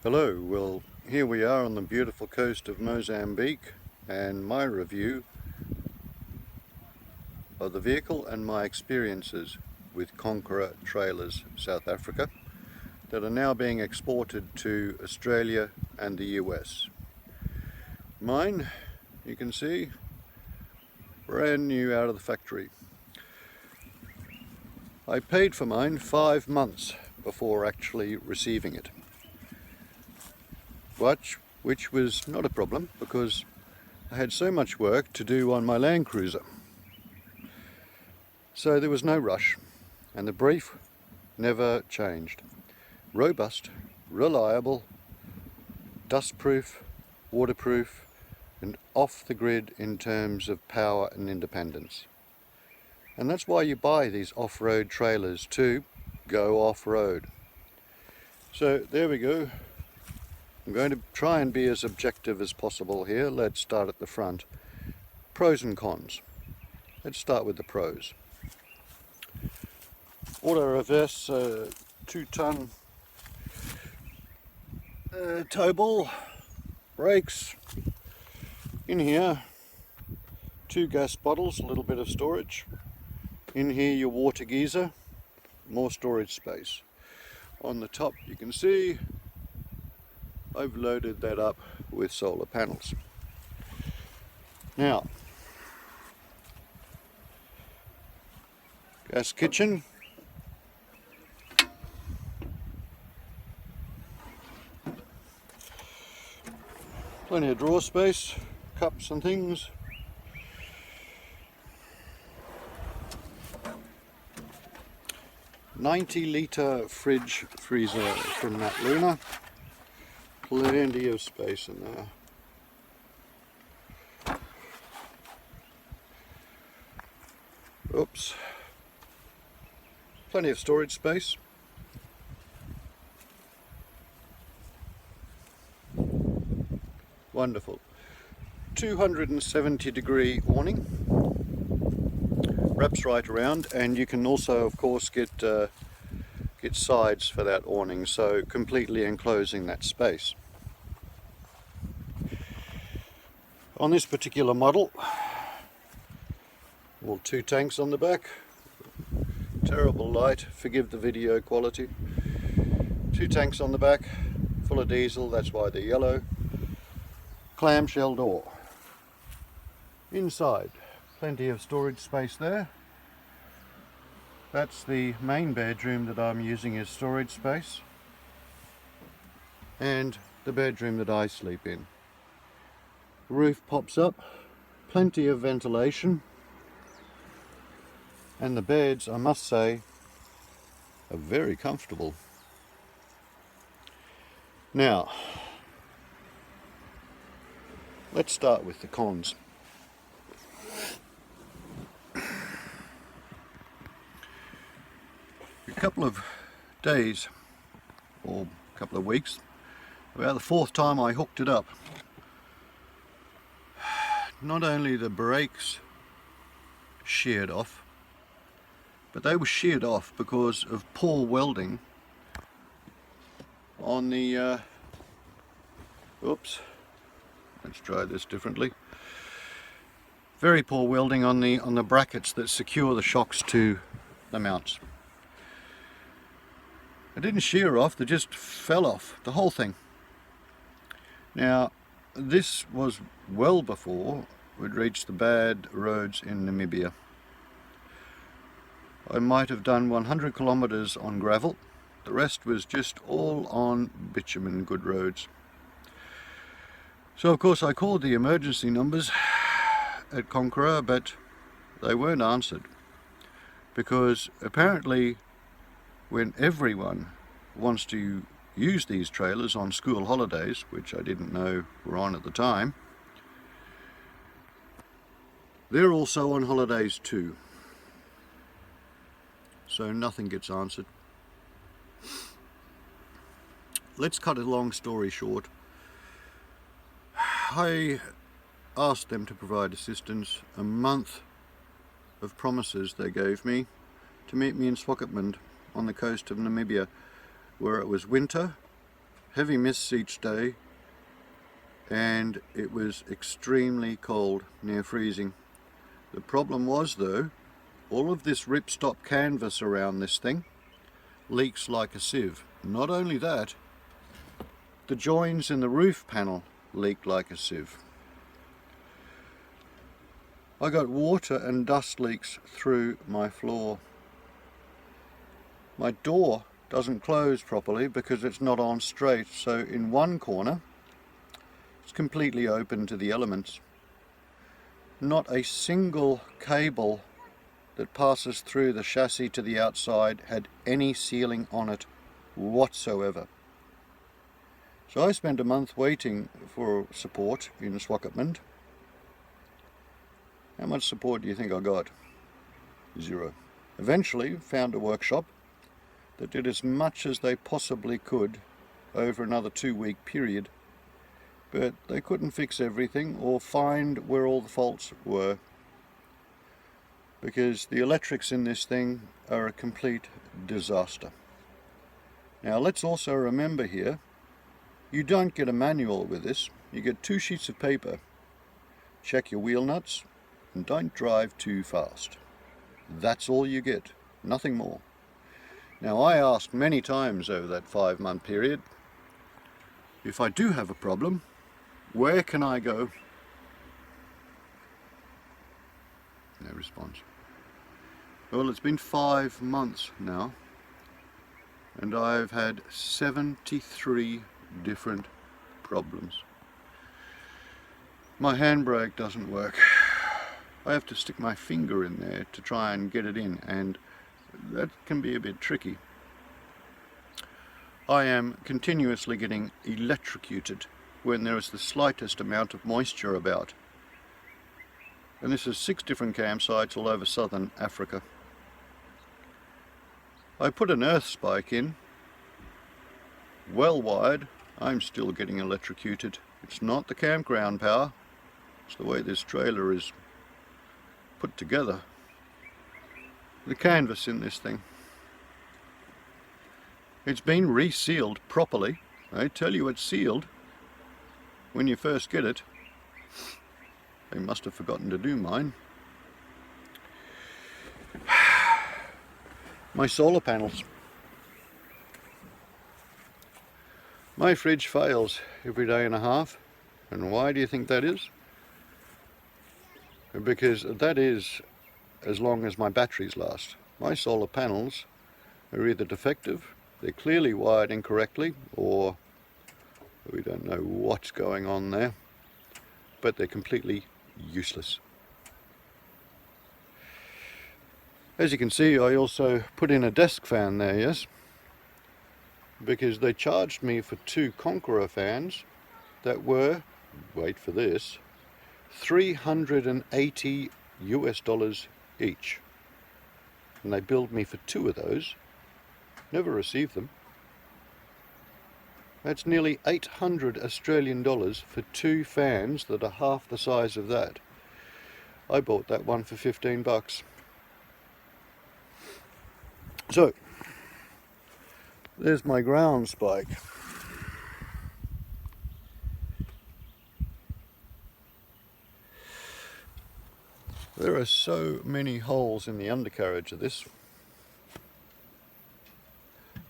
Hello, well here we are on the beautiful coast of Mozambique and my review of the vehicle and my experiences with Conqueror Trailers South Africa that are now being exported to Australia and the US. Mine, you can see, brand new out of the factory. I paid for mine 5 months before actually receiving it. Which was not a problem because I had so much work to do on my Land Cruiser. So there was no rush, and the brief never changed. Robust, reliable, dustproof, waterproof, and off the grid in terms of power and independence. And that's why you buy these off-road trailers, to go off-road. So there we go. I'm going to try and be as objective as possible here. Let's start at the front. Pros and cons. Let's start with the pros. Auto reverse 2-ton tow ball, brakes. In here, 2 gas bottles, a little bit of storage. In here your water geyser, more storage space. On the top you can see I've loaded that up with solar panels. Now, gas kitchen. Plenty of drawer space, cups and things. "90-litre fridge freezer from Nat Luna. Plenty of space in there. Oops. Plenty of storage space. Wonderful. 270-degree awning. Wraps right around, and you can also of course get sides for that awning, so completely enclosing that space. On this particular model, well, 2 tanks on the back. Terrible light, forgive the video quality. 2 tanks on the back, full of diesel, that's why they're yellow. Clamshell door. Inside, plenty of storage space there. That's the main bedroom that I'm using as storage space, and the bedroom that I sleep in. Roof pops up, plenty of ventilation, and the beds, I must say, are very comfortable. Now, let's start with the cons. A couple of days, or a couple of weeks, about the 4th time I hooked it up, not only the brakes sheared off, but they were sheared off because of poor welding on the oops, let's try this differently. Very poor welding on the brackets that secure the shocks to the mounts. It didn't shear off, they just fell off, the whole thing. Now, this was well before we'd reached the bad roads in Namibia. I might have done 100 kilometers on gravel. The rest was just all on bitumen good roads. So of course I called the emergency numbers at Conqueror, but they weren't answered, because apparently when everyone wants to use these trailers on school holidays, which I didn't know were on at the time, they're also on holidays too. So nothing gets answered. Let's cut a long story short. I asked them to provide assistance. A month of promises they gave me to meet me in Swakopmund on the coast of Namibia, where it was winter heavy mists each day, and it was extremely cold, near freezing. The problem was though, all of this ripstop canvas around this thing leaks like a sieve. Not only that, the joins in the roof panel leaked like a sieve. I got water and dust leaks through my floor. My door doesn't close properly because it's not on straight, so in one corner it's completely open to the elements. Not a single cable that passes through the chassis to the outside had any sealing on it whatsoever. So I spent a month waiting for support in Swakopmund. How much support do you think I got? Zero. Eventually found a workshop that did as much as they possibly could over another 2-week period, but they couldn't fix everything or find where all the faults were, because the electrics in this thing are a complete disaster. Now let's also remember here, you don't get a manual with this. You get 2 sheets of paper. Check your wheel nuts and don't drive too fast. That's all you get, nothing more. Now I asked many times over that 5-month period, if I do have a problem, where can I go? No response. Well, it's been 5 months now, and I've had 73 different problems. My handbrake doesn't work. I have to stick my finger in there to try and get it in, and that can be a bit tricky. I am continuously getting electrocuted when there is the slightest amount of moisture about. And this is 6 different campsites all over southern Africa. I put an earth spike in, well wired. I'm still getting electrocuted. It's not the campground power, it's the way this trailer is put together. The canvas in this thing. It's been resealed properly. I tell you it's sealed when you first get it. They must have forgotten to do mine. My solar panels. My fridge fails every day and a half. And why do you think that is? Because that is as long as my batteries last. My solar panels are either defective, they're clearly wired incorrectly, or we don't know what's going on there, but they're completely useless. As you can see, I also put in a desk fan there, yes, because they charged me for 2 Conqueror fans that were, wait for this, $380 each, and they billed me for 2 of those. Never received them. That's nearly 800 Australian dollars for 2 fans that are half the size of that. I bought that one for 15 bucks. So there's my ground spike. There are so many holes in the undercarriage of this.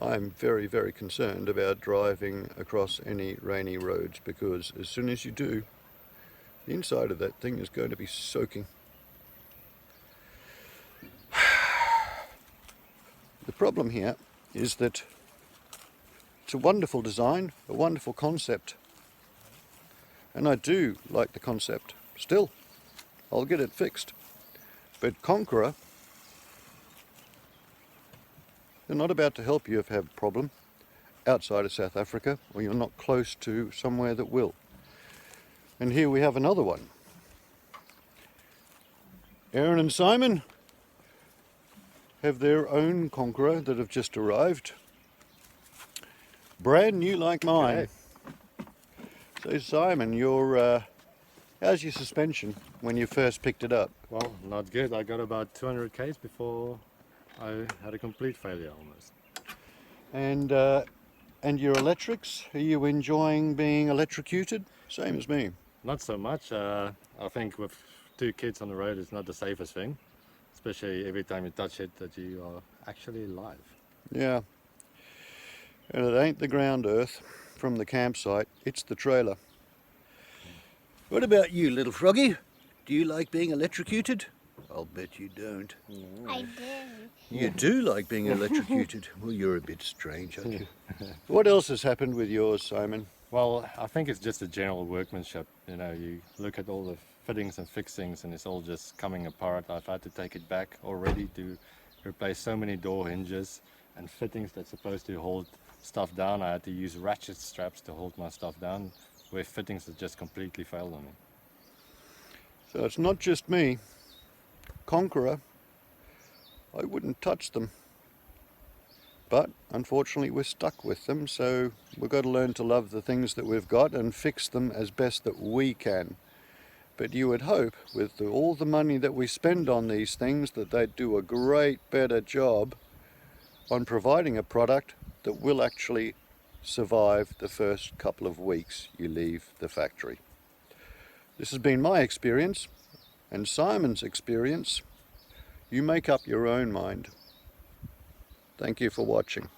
I'm very, very concerned about driving across any rainy roads, because as soon as you do, the inside of that thing is going to be soaking. The problem here is that it's a wonderful design, a wonderful concept, and I do like the concept still. I'll get it fixed. But Conqueror, they're not about to help you if you have a problem outside of South Africa, or you're not close to somewhere that will. And here we have another one. Aaron and Simon have their own Conqueror that have just arrived. Brand new like mine. So Simon, how's your suspension when you first picked it up? Well, not good. I got about 200 k's before I had a complete failure almost. And And your electrics, are you enjoying being electrocuted? Same as me. Not so much. I think with 2 kids on the road, it's not the safest thing, especially every time you touch it that you are actually live. Yeah. And it ain't the ground earth from the campsite, it's the trailer. What about you, little froggy? Do you like being electrocuted? I'll bet you don't. I do. You do like being electrocuted. Well, you're a bit strange, aren't you? What else has happened with yours, Simon? Well, I think it's just a general workmanship. You know, you look at all the fittings and fixings and it's all just coming apart. I've had to take it back already to replace so many door hinges and fittings that's supposed to hold stuff down. I had to use ratchet straps to hold my stuff down, where fittings that just completely failed on me. So it's not just me. Conqueror, I wouldn't touch them. But unfortunately we're stuck with them, so we've got to learn to love the things that we've got and fix them as best that we can. But you would hope, with all the money that we spend on these things, that they'd do a great better job on providing a product that will actually survive the first couple of weeks you leave the factory. This has been my experience and Simon's experience. You make up your own mind. Thank you for watching.